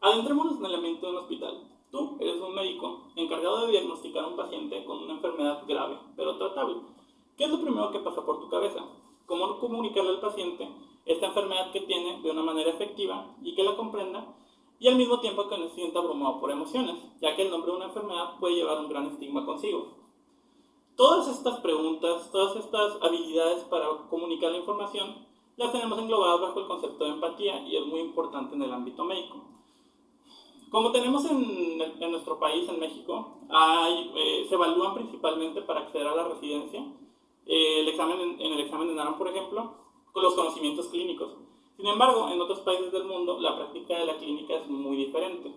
Adentrémonos en el ambiente de un hospital. Tú eres un médico encargado de diagnosticar a un paciente con una enfermedad grave, pero tratable. ¿Qué es lo primero que pasa por tu cabeza? ¿Cómo comunicarle al paciente esta enfermedad que tiene de una manera efectiva y que la comprenda, y al mismo tiempo que no se sienta abrumado por emociones, ya que el nombre de una enfermedad puede llevar un gran estigma consigo? Todas estas preguntas, todas estas habilidades para comunicar la información, las tenemos englobadas bajo el concepto de empatía y es muy importante en el ámbito médico. Como tenemos en nuestro país, en México, se evalúan principalmente para acceder a la residencia en el examen de NARAM, por ejemplo, con los conocimientos clínicos. Sin embargo, en otros países del mundo, la práctica de la clínica es muy diferente.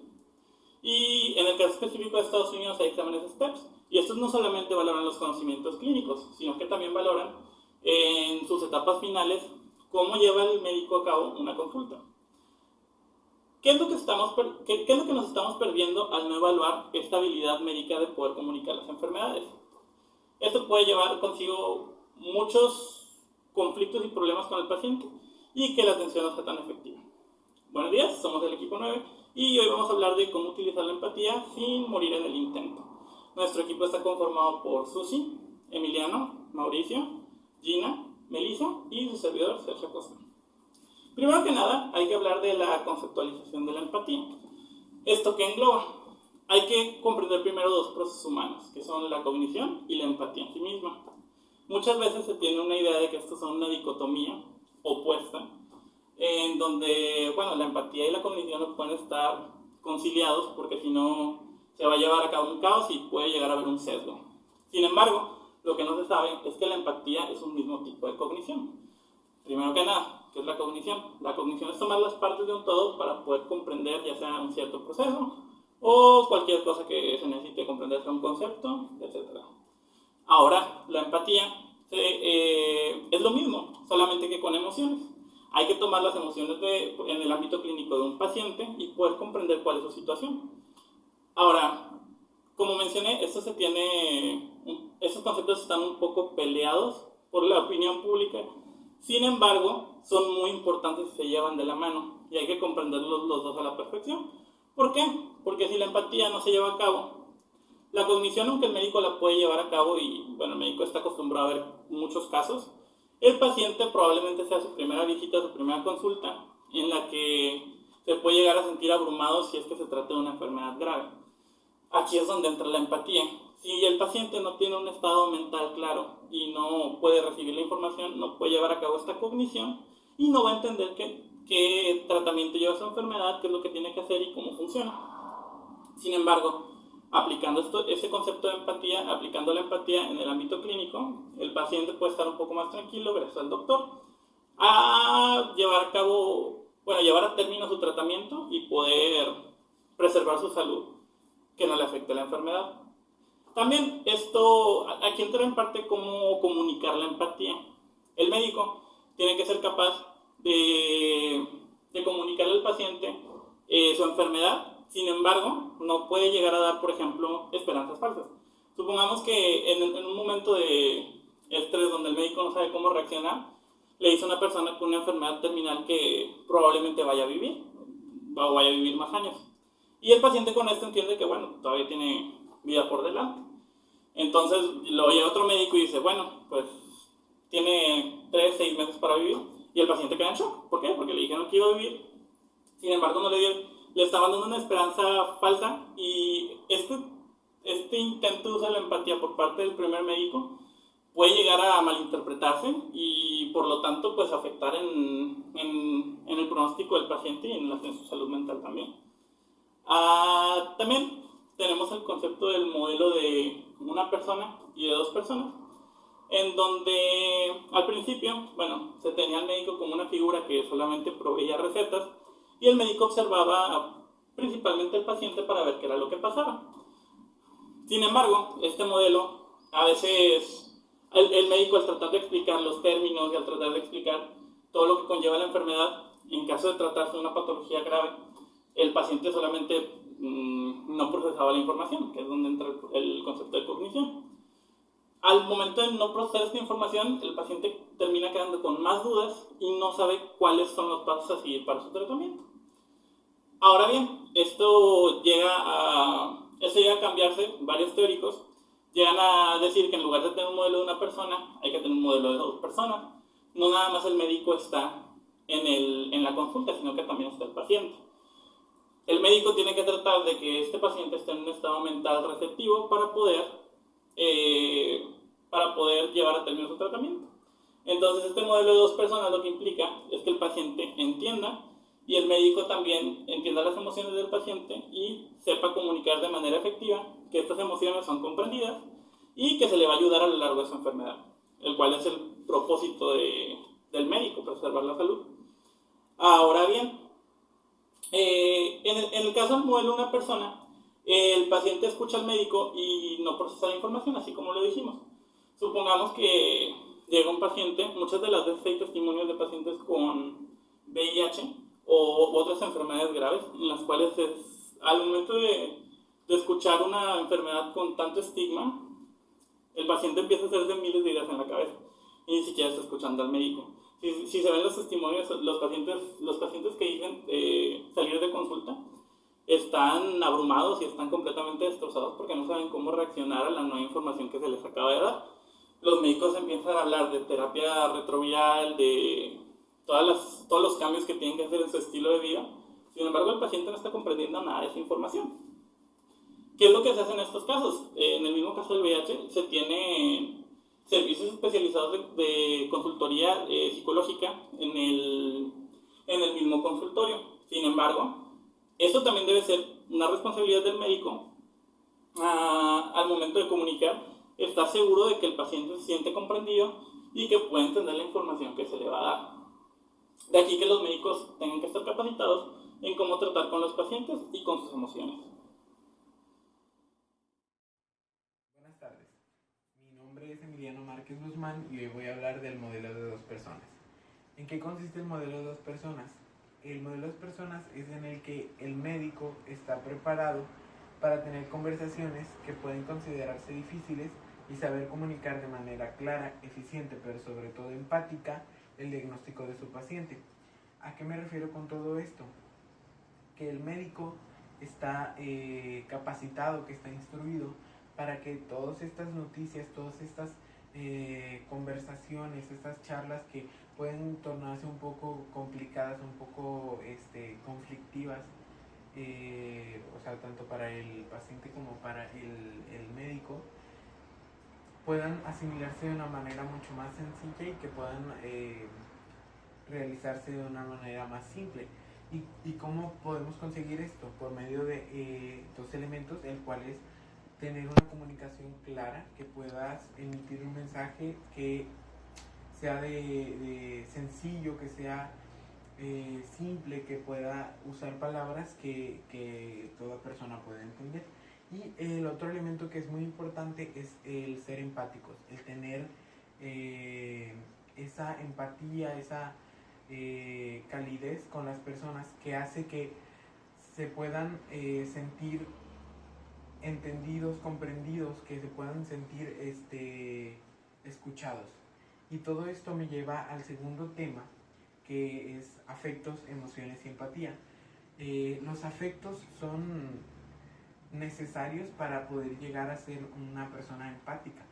Y en el caso específico de Estados Unidos hay exámenes STEPS, y estos no solamente valoran los conocimientos clínicos, sino que también valoran en sus etapas finales cómo lleva el médico a cabo una consulta. ¿Qué es lo que nos estamos perdiendo al no evaluar esta habilidad médica de poder comunicar las enfermedades? Esto puede llevar consigo muchos conflictos y problemas con el paciente y que la atención no sea tan efectiva. Buenos días, somos del equipo 9 y hoy vamos a hablar de cómo utilizar la empatía sin morir en el intento. Nuestro equipo está conformado por Susi, Emiliano, Mauricio, Gina, Melissa y su servidor Sergio Costa. Primero que nada, hay que hablar de la conceptualización de la empatía. ¿Esto qué engloba? Hay que comprender primero dos procesos humanos, que son la cognición y la empatía en sí misma. Muchas veces se tiene una idea de que estos son una dicotomía opuesta, en donde, la empatía y la cognición no pueden estar conciliados porque si no se va a llevar a cabo un caos y puede llegar a haber un sesgo. Sin embargo, lo que no se sabe es que la empatía es un mismo tipo de cognición. Primero que nada, ¿qué es la cognición? La cognición es tomar las partes de un todo para poder comprender ya sea un cierto proceso o cualquier cosa que se necesite comprender, sea un concepto, etc. Ahora, la empatía es lo mismo, solamente que con emociones. Hay que tomar las emociones en el ámbito clínico de un paciente y poder comprender cuál es su situación. Ahora, como mencioné, estos conceptos están un poco peleados por la opinión pública. Sin embargo, son muy importantes y se llevan de la mano y hay que comprenderlos los dos a la perfección. ¿Por qué? Porque si la empatía no se lleva a cabo, la cognición, aunque el médico la puede llevar a cabo y el médico está acostumbrado a ver muchos casos, el paciente probablemente sea su primera visita, su primera consulta, en la que se puede llegar a sentir abrumado si es que se trata de una enfermedad grave. Aquí es donde entra la empatía. Si el paciente no tiene un estado mental claro y no puede recibir la información, no puede llevar a cabo esta cognición y no va a entender qué tratamiento lleva su enfermedad, qué es lo que tiene que hacer y cómo funciona. Sin embargo, aplicando ese concepto de empatía, aplicando la empatía en el ámbito clínico, el paciente puede estar un poco más tranquilo gracias al doctor a llevar a término su tratamiento y poder preservar su salud, que no le afecte la enfermedad. También aquí entra en parte cómo comunicar la empatía. El médico tiene que ser capaz de comunicarle al paciente su enfermedad. Sin embargo, no puede llegar a dar, por ejemplo, esperanzas falsas. Supongamos que en un momento de estrés donde el médico no sabe cómo reaccionar, le dice a una persona con una enfermedad terminal que probablemente vaya a vivir más años. Y el paciente con esto entiende que, todavía tiene vida por delante. Entonces lo oye otro médico y dice, pues tiene 3-6 meses para vivir. Y el paciente queda en shock. ¿Por qué? Porque le dijeron que iba a vivir. Sin embargo, no le estaban dando una esperanza falsa. Y este intento de usar la empatía por parte del primer médico puede llegar a malinterpretarse y por lo tanto pues afectar en el pronóstico del paciente y en su salud mental también. También tenemos el concepto del modelo de una persona y de dos personas, en donde al principio, se tenía al médico como una figura que solamente proveía recetas y el médico observaba principalmente al paciente para ver qué era lo que pasaba. Sin embargo, este modelo, a veces el médico, al tratar de explicar los términos y al tratar de explicar todo lo que conlleva la enfermedad, en caso de tratarse de una patología grave, el paciente solamente no procesaba la información, que es donde entra el concepto de cognición. Al momento de no procesar esta información, el paciente termina quedando con más dudas y no sabe cuáles son los pasos a seguir para su tratamiento. Ahora bien, esto llega a cambiarse. Varios teóricos llegan a decir que en lugar de tener un modelo de una persona, hay que tener un modelo de dos personas. No nada más el médico está en la consulta, sino que también está el paciente. El médico tiene que tratar de que este paciente esté en un estado mental receptivo eh, para poder llevar a término su tratamiento. Entonces, este modelo de dos personas lo que implica es que el paciente entienda y el médico también entienda las emociones del paciente y sepa comunicar de manera efectiva que estas emociones son comprendidas y que se le va a ayudar a lo largo de su enfermedad, el cual es el propósito del médico, preservar la salud. Ahora bien, en el caso del modelo de una persona, el paciente escucha al médico y no procesa la información, así como lo dijimos. Supongamos que llega un paciente, muchas de las veces hay testimonios de pacientes con VIH o otras enfermedades graves, en las cuales al momento de escuchar una enfermedad con tanto estigma, el paciente empieza a hacerse miles de ideas en la cabeza y ni siquiera está escuchando al médico. Si se ven los testimonios, los pacientes que dicen salir de consulta están abrumados y están completamente destrozados porque no saben cómo reaccionar a la nueva información que se les acaba de dar. Los médicos empiezan a hablar de terapia retroviral, de todos los cambios que tienen que hacer en su estilo de vida. Sin embargo, el paciente no está comprendiendo nada de esa información. ¿Qué es lo que se hace en estos casos? En el mismo caso del VIH, se tiene servicios especializados de consultoría psicológica en el mismo consultorio. Sin embargo, esto también debe ser una responsabilidad del médico al momento de comunicar, estar seguro de que el paciente se siente comprendido y que puede entender la información que se le va a dar. De aquí que los médicos tengan que estar capacitados en cómo tratar con los pacientes y con sus emociones. Buenas tardes, mi nombre es Emiliano Márquez Guzmán y hoy voy a hablar del modelo de dos personas. ¿En qué consiste el modelo de dos personas? El modelo de dos personas es en el que el médico está preparado para tener conversaciones que pueden considerarse difíciles y saber comunicar de manera clara, eficiente, pero sobre todo empática, el diagnóstico de su paciente. ¿A qué me refiero con todo esto? Que el médico está capacitado, que está instruido para que todas estas noticias, todas estas conversaciones, estas charlas que pueden tornarse un poco complicadas, un poco conflictivas, o sea, tanto para el paciente como para el médico, puedan asimilarse de una manera mucho más sencilla y que puedan realizarse de una manera más simple. ¿Y cómo podemos conseguir esto? Por medio de dos elementos, el cual es tener una comunicación clara, que puedas emitir un mensaje que sea de sencillo, que sea simple, que pueda usar palabras que toda persona pueda entender. Y el otro elemento que es muy importante es el ser empáticos, el tener esa empatía, esa calidez con las personas que hace que se puedan sentir entendidos, comprendidos, que se puedan sentir escuchados. Y todo esto me lleva al segundo tema, que es afectos, emociones y empatía. Los afectos son necesarios para poder llegar a ser una persona empática,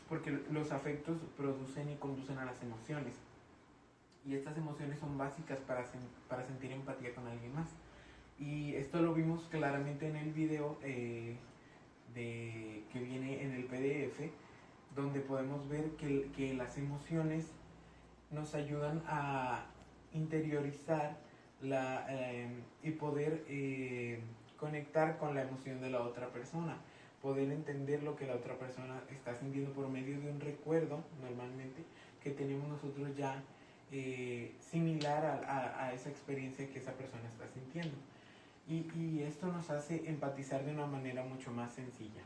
porque los afectos producen y conducen a las emociones, y estas emociones son básicas para sentir empatía con alguien más. Y esto lo vimos claramente en el video que viene en el PDF, donde podemos ver que las emociones nos ayudan a interiorizar y poder conectar con la emoción de la otra persona, poder entender lo que la otra persona está sintiendo por medio de un recuerdo, normalmente, que tenemos nosotros ya similar a esa experiencia que esa persona está sintiendo. Y esto nos hace empatizar de una manera mucho más sencilla.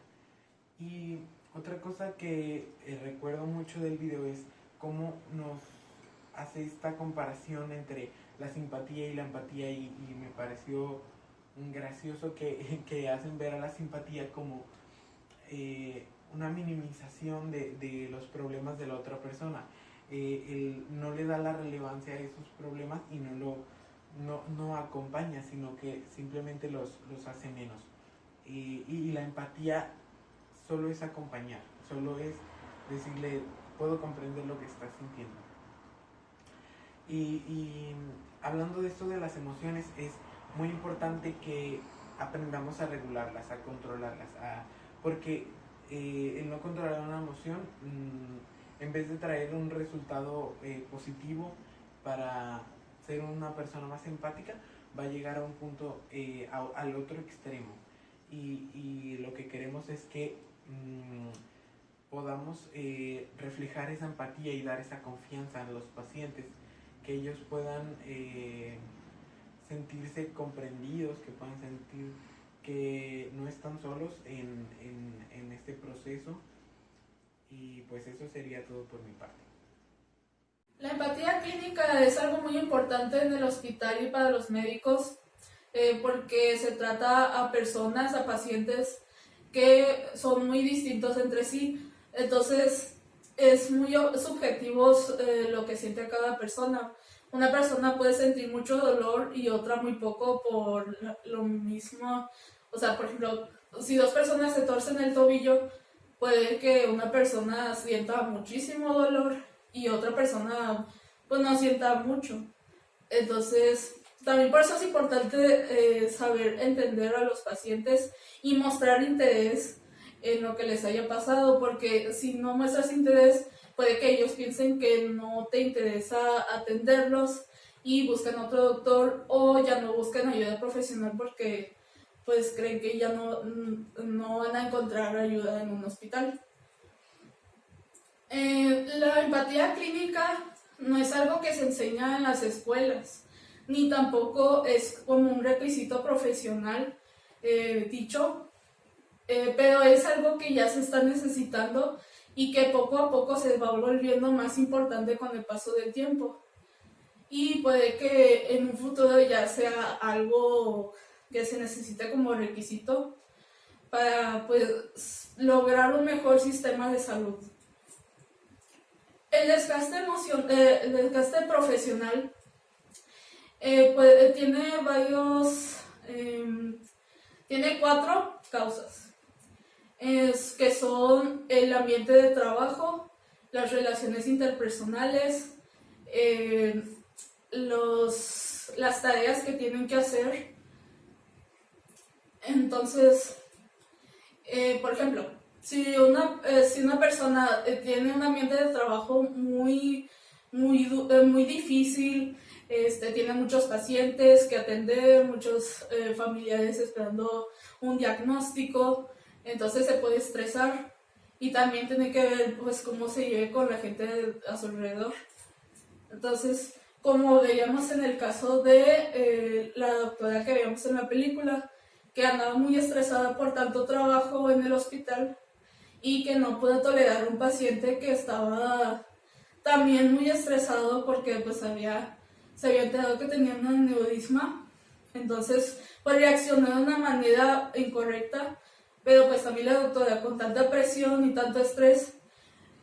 Y otra cosa que recuerdo mucho del video es cómo nos hace esta comparación entre la simpatía y la empatía, y me pareció gracioso que hacen ver a la simpatía como una minimización de los problemas de la otra persona. Él no le da la relevancia a esos problemas y no acompaña, sino que simplemente los hace menos. Y la empatía solo es acompañar, solo es decirle, puedo comprender lo que estás sintiendo. Y hablando de esto de las emociones, es muy importante que aprendamos a regularlas, a controlarlas, porque el no controlar una emoción, en vez de traer un resultado positivo para ser una persona más empática, va a llegar a un punto, al otro extremo. Y lo que queremos es que podamos reflejar esa empatía y dar esa confianza a los pacientes, que ellos puedan sentirse comprendidos, que puedan sentir que no están solos en este proceso. Y pues eso sería todo por mi parte. La empatía clínica es algo muy importante en el hospital y para los médicos, porque se trata a personas, a pacientes que son muy distintos entre sí. Entonces es muy subjetivo lo que siente cada persona. Una persona puede sentir mucho dolor y otra muy poco por lo mismo. O sea, por ejemplo, si dos personas se torcen el tobillo, puede que una persona sienta muchísimo dolor y otra persona pues no sienta mucho. Entonces, también por eso es importante saber entender a los pacientes y mostrar interés en lo que les haya pasado, porque si no muestras interés, puede que ellos piensen que no te interesa atenderlos y busquen otro doctor o ya no busquen ayuda profesional porque pues creen que ya no van a encontrar ayuda en un hospital. La empatía clínica no es algo que se enseña en las escuelas, ni tampoco es como un requisito profesional dicho, pero es algo que ya se está necesitando y que poco a poco se va volviendo más importante con el paso del tiempo. Y puede que en un futuro ya sea algo que se necesite como requisito para pues, lograr un mejor sistema de salud. El desgaste profesional tiene 4 causas, que son el ambiente de trabajo, las relaciones interpersonales, las tareas que tienen que hacer. Entonces, por ejemplo, si una persona tiene un ambiente de trabajo muy difícil, tiene muchos pacientes que atender, muchos familiares esperando un diagnóstico, entonces se puede estresar y también tiene que ver pues cómo se lleve con la gente a su alrededor. Entonces, como veíamos en el caso de la doctora que veíamos en la película, que andaba muy estresada por tanto trabajo en el hospital y que no pudo tolerar un paciente que estaba también muy estresado porque pues se había enterado que tenía un aneurisma, entonces pues reaccionó de una manera incorrecta, pero pues también la doctora con tanta presión y tanto estrés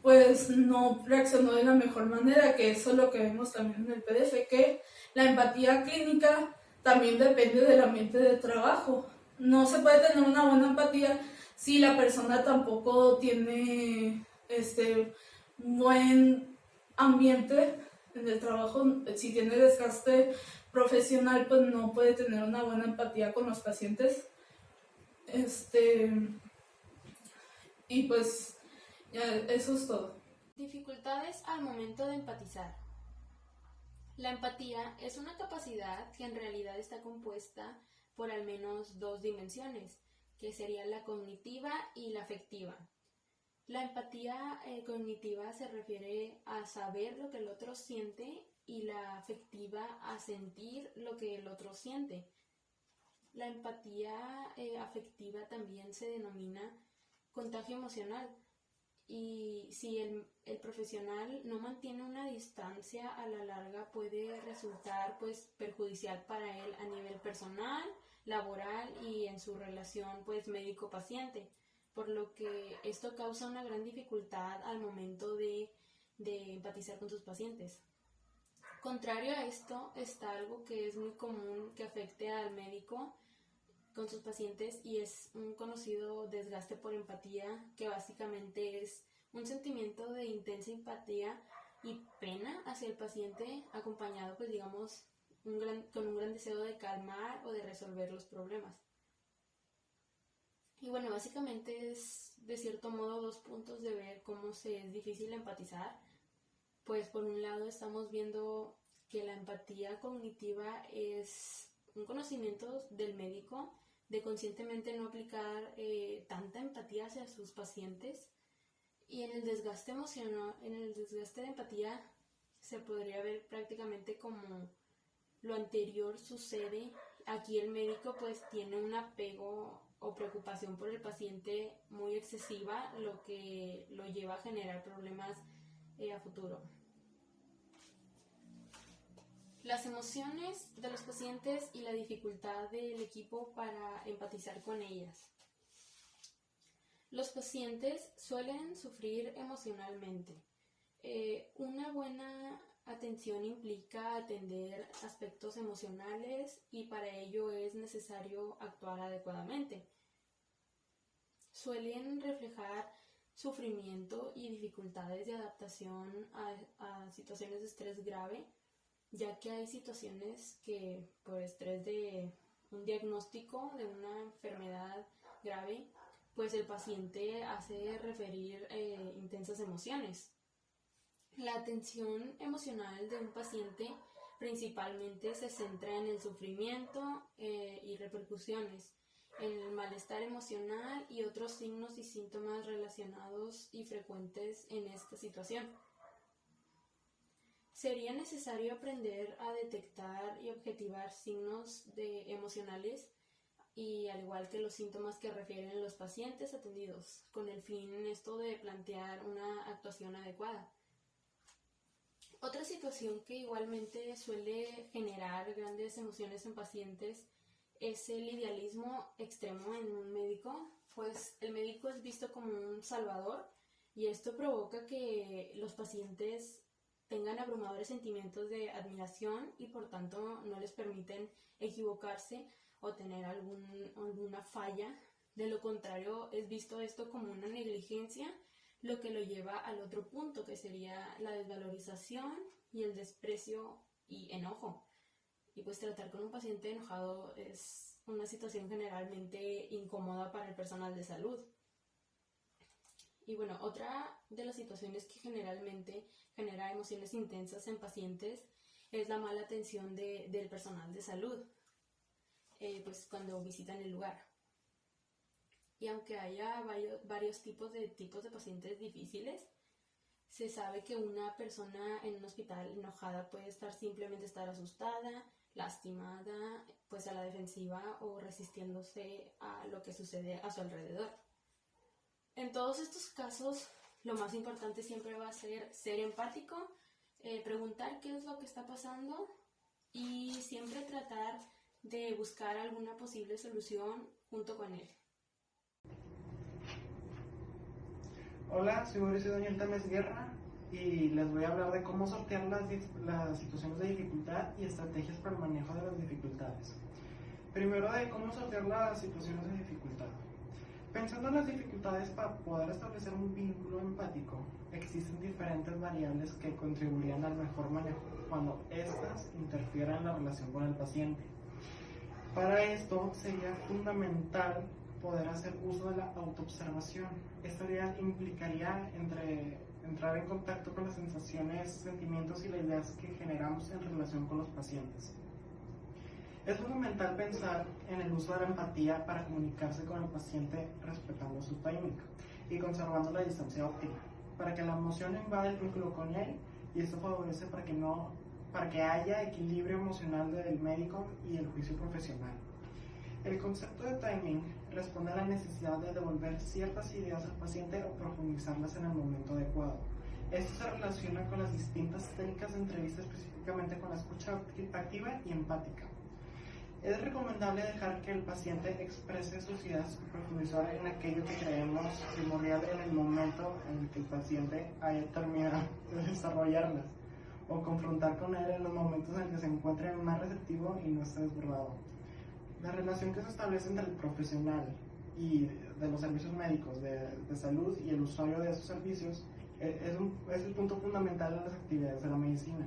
pues no reaccionó de la mejor manera, que eso es lo que vemos también en el PDF, que la empatía clínica también depende del ambiente de trabajo. No se puede tener una buena empatía si la persona tampoco tiene buen ambiente en el trabajo. Si tiene desgaste profesional, pues no puede tener una buena empatía con los pacientes. Y pues ya, eso es todo. Dificultades al momento de empatizar. La empatía es una capacidad que en realidad está compuesta por al menos 2 dimensiones, que serían la cognitiva y la afectiva. La empatía cognitiva se refiere a saber lo que el otro siente y la afectiva a sentir lo que el otro siente. La empatía afectiva también se denomina contagio emocional. Y si el profesional no mantiene una distancia, a la larga puede resultar pues perjudicial para él a nivel personal, laboral y en su relación pues médico-paciente, por lo que esto causa una gran dificultad al momento de empatizar con sus pacientes. Contrario a esto está algo que es muy común que afecte al médico con sus pacientes y es un conocido desgaste por empatía, que básicamente es un sentimiento de intensa empatía y pena hacia el paciente, acompañado, pues digamos, con un gran deseo de calmar o de resolver los problemas. Y bueno, básicamente es de cierto modo dos puntos de ver cómo se es difícil empatizar. Pues por un lado estamos viendo que la empatía cognitiva es un conocimiento del médico de conscientemente no aplicar tanta empatía hacia sus pacientes, y en el desgaste emocional, en el desgaste de empatía se podría ver prácticamente como lo anterior sucede. Aquí el médico pues tiene un apego o preocupación por el paciente muy excesiva, lo que lo lleva a generar problemas a futuro. Las emociones de los pacientes y la dificultad del equipo para empatizar con ellas. Los pacientes suelen sufrir emocionalmente. Una buena atención implica atender aspectos emocionales y para ello es necesario actuar adecuadamente. Suelen reflejar sufrimiento y dificultades de adaptación a situaciones de estrés grave, ya que hay situaciones que por estrés de un diagnóstico de una enfermedad grave, pues el paciente hace referir intensas emociones. La atención emocional de un paciente principalmente se centra en el sufrimiento y repercusiones, en el malestar emocional y otros signos y síntomas relacionados y frecuentes en esta situación. Sería necesario aprender a detectar y objetivar signos emocionales y al igual que los síntomas que refieren los pacientes atendidos, con el fin esto de plantear una actuación adecuada. Otra situación que igualmente suele generar grandes emociones en pacientes es el idealismo extremo en un médico, pues el médico es visto como un salvador y esto provoca que los pacientes tengan abrumadores sentimientos de admiración y por tanto no les permiten equivocarse o tener alguna falla. De lo contrario, es visto esto como una negligencia, lo que lo lleva al otro punto, que sería la desvalorización y el desprecio y enojo. Y pues tratar con un paciente enojado es una situación generalmente incómoda para el personal de salud. Y bueno, otra de las situaciones que generalmente genera emociones intensas en pacientes es la mala atención del personal de salud, pues cuando visitan el lugar. Y aunque haya varios tipos de pacientes difíciles, se sabe que una persona en un hospital enojada puede simplemente estar asustada, lastimada, pues a la defensiva o resistiéndose a lo que sucede a su alrededor. En todos estos casos, lo más importante siempre va a ser empático, preguntar qué es lo que está pasando y siempre tratar de buscar alguna posible solución junto con él. Hola, soy Mauricio Daniel Tames Guerra y les voy a hablar de cómo sortear las situaciones de dificultad y estrategias para el manejo de las dificultades. Primero, de cómo sortear las situaciones de dificultad. Pensando en las dificultades para poder establecer un vínculo empático, existen diferentes variables que contribuirían al mejor manejo cuando éstas interfieran en la relación con el paciente. Para esto sería fundamental poder hacer uso de la autoobservación. Esto implicaría entrar en contacto con las sensaciones, sentimientos y las ideas que generamos en relación con los pacientes. Es fundamental pensar en el uso de la empatía para comunicarse con el paciente respetando su timing y conservando la distancia óptima, para que la emoción no invada el vínculo con él y esto favorece para que haya equilibrio emocional del médico y el juicio profesional. El concepto de timing responde a la necesidad de devolver ciertas ideas al paciente o profundizarlas en el momento adecuado. Esto se relaciona con las distintas técnicas de entrevista, específicamente con la escucha activa y empática. Es recomendable dejar que el paciente exprese sus ideas y profundizar en aquello que creemos primordial en el momento en el que el paciente haya terminado de desarrollarlas. o confrontar con él en los momentos en que se encuentre más receptivo y no esté desbordado. La relación que se establece entre el profesional y de los servicios médicos de salud y el usuario de esos servicios es el punto fundamental de las actividades de la medicina.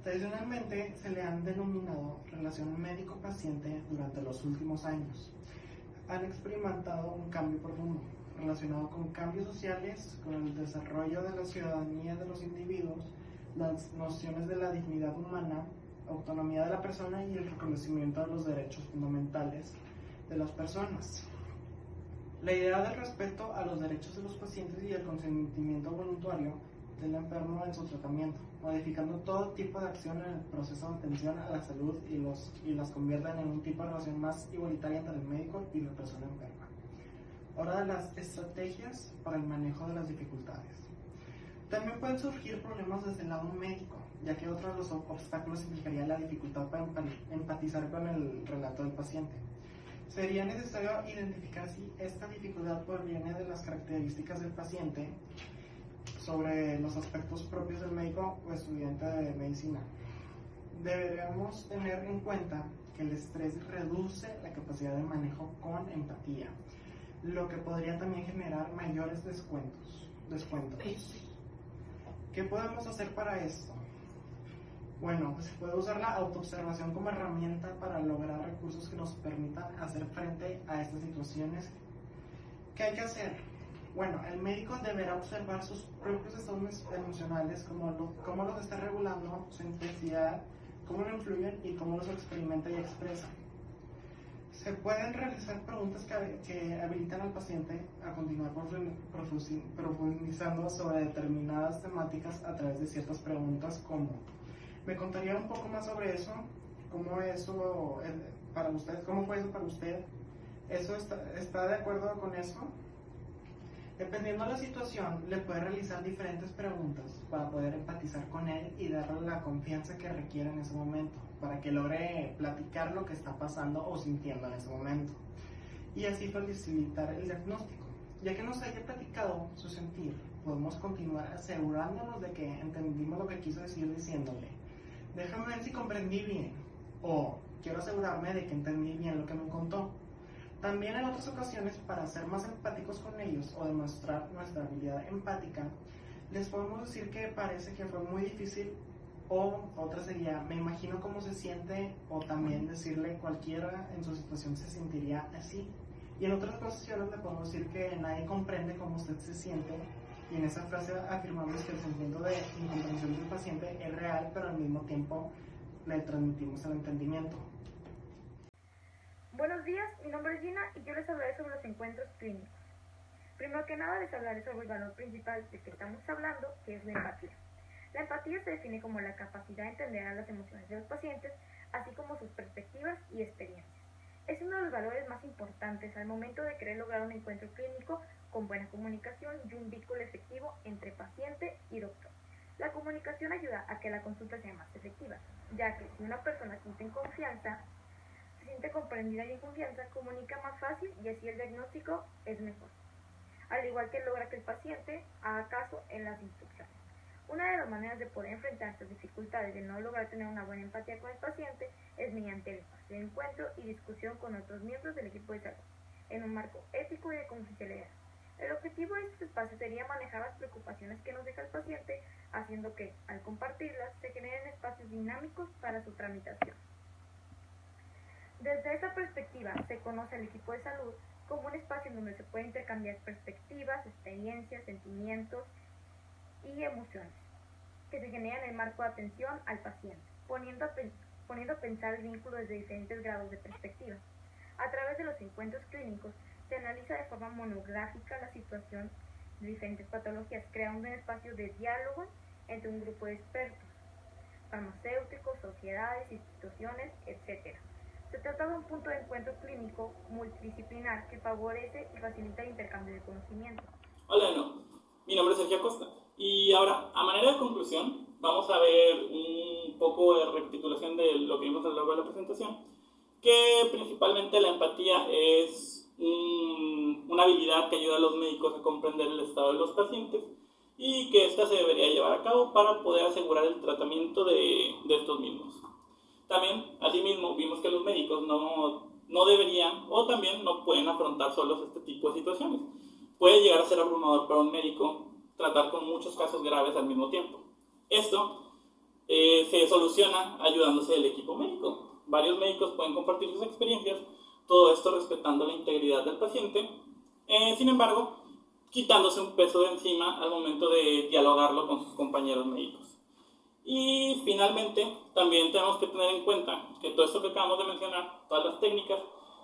Tradicionalmente se le han denominado relación médico-paciente durante los últimos años. Han experimentado un cambio profundo relacionado con cambios sociales, con el desarrollo de la ciudadanía de los individuos, las nociones de la dignidad humana, autonomía de la persona y el reconocimiento de los derechos fundamentales de las personas. La idea del respeto a los derechos de los pacientes y el consentimiento voluntario del enfermo en su tratamiento, modificando todo tipo de acción en el proceso de atención a la salud y las convierten en un tipo de relación más igualitaria entre el médico y la persona enferma. Ahora, de las estrategias para el manejo de las dificultades. También pueden surgir problemas desde el lado médico, ya que otro de los obstáculos implicaría la dificultad para empatizar con el relato del paciente. Sería necesario identificar si esta dificultad proviene de las características del paciente sobre los aspectos propios del médico o estudiante de medicina. Deberemos tener en cuenta que el estrés reduce la capacidad de manejo con empatía, lo que podría también generar mayores descuentos. ¿Qué podemos hacer para esto? Bueno, pues se puede usar la autoobservación como herramienta para lograr recursos que nos permitan hacer frente a estas situaciones. ¿Qué hay que hacer? Bueno, el médico deberá observar sus propios estados emocionales, cómo los está regulando, su intensidad, cómo lo influyen y cómo los experimenta y expresa. Se pueden realizar preguntas que habilitan al paciente a continuar profundizando sobre determinadas temáticas a través de ciertas preguntas como: ¿me contaría un poco más sobre eso? ¿Cómo eso para usted? ¿Cómo fue eso para usted? ¿Eso está de acuerdo con eso? Dependiendo de la situación, le puede realizar diferentes preguntas para poder empatizar con él y darle la confianza que requiere en ese momento, para que logre platicar lo que está pasando o sintiendo en ese momento, y así facilitar el diagnóstico. Ya que nos haya platicado su sentir, podemos continuar asegurándonos de que entendimos lo que quiso decir diciéndole: déjame ver si comprendí bien, o quiero asegurarme de que entendí bien lo que me contó. También en otras ocasiones, para ser más empáticos con ellos o demostrar nuestra habilidad empática, les podemos decir que parece que fue muy difícil, o otra sería: me imagino cómo se siente, o también decirle cualquiera en su situación se sentiría así. Y en otras ocasiones le podemos decir que nadie comprende cómo usted se siente, y en esa frase afirmamos que el sentimiento de incomprensión del paciente es real, pero al mismo tiempo le transmitimos el entendimiento. Buenos días, mi nombre es Gina y yo les hablaré sobre los encuentros clínicos. Primero que nada les hablaré sobre el valor principal del que estamos hablando, que es la empatía. La empatía se define como la capacidad de entender a las emociones de los pacientes, así como sus perspectivas y experiencias. Es uno de los valores más importantes al momento de querer lograr un encuentro clínico con buena comunicación y un vínculo efectivo entre paciente y doctor. La comunicación ayuda a que la consulta sea más efectiva, ya que si una persona siente comprendida y en confianza, comunica más fácil y así el diagnóstico es mejor. Al igual que logra que el paciente haga caso en las instrucciones. Una de las maneras de poder enfrentar estas dificultades de no lograr tener una buena empatía con el paciente es mediante el espacio de encuentro y discusión con otros miembros del equipo de salud, en un marco ético y de confidencialidad. El objetivo de este espacio sería manejar las preocupaciones que nos deja el paciente, haciendo que, al compartirlas, se generen espacios dinámicos para su tramitación. Desde esta perspectiva, se conoce al equipo de salud como un espacio en donde se puede intercambiar perspectivas, experiencias, sentimientos y emociones que se generan en el marco de atención al paciente, poniendo a pensar el vínculo desde diferentes grados de perspectiva. A través de los encuentros clínicos, se analiza de forma monográfica la situación de diferentes patologías, creando un espacio de diálogo entre un grupo de expertos, farmacéuticos, sociedades, instituciones, etc. Se trata de un punto de encuentro clínico multidisciplinar que favorece y facilita el intercambio de conocimiento. Hola, mi nombre es Sergio Acosta. Y ahora, a manera de conclusión, vamos a ver un poco de recapitulación de lo que vimos a lo largo de la presentación, que principalmente la empatía es una habilidad que ayuda a los médicos a comprender el estado de los pacientes y que ésta se debería llevar a cabo para poder asegurar el tratamiento de estos mismos. También, asimismo, vimos que los médicos no deberían o también no pueden afrontar solos este tipo de situaciones. Puede llegar a ser abrumador para un médico tratar con muchos casos graves al mismo tiempo. Esto se soluciona ayudándose del equipo médico. Varios médicos pueden compartir sus experiencias, todo esto respetando la integridad del paciente, sin embargo, quitándose un peso de encima al momento de dialogarlo con sus compañeros médicos. Y finalmente, también tenemos que tener en cuenta que todo esto que acabamos de mencionar, todas las técnicas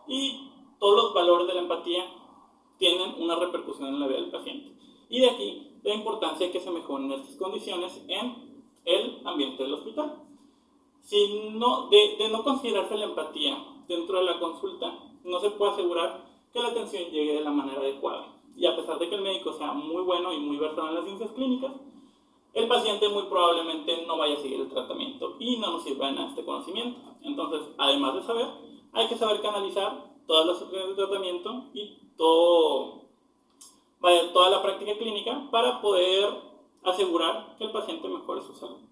y todos los valores de la empatía tienen una repercusión en la vida del paciente. Y de aquí la importancia de que se mejoren estas condiciones en el ambiente del hospital. De no considerarse la empatía dentro de la consulta, no se puede asegurar que la atención llegue de la manera adecuada. Y a pesar de que el médico sea muy bueno y muy versado en las ciencias clínicas, el paciente muy probablemente no vaya a seguir el tratamiento y no nos sirva de nada este conocimiento. Entonces, además de saber, hay que saber canalizar todas las opciones de tratamiento y toda la práctica clínica para poder asegurar que el paciente mejore su salud.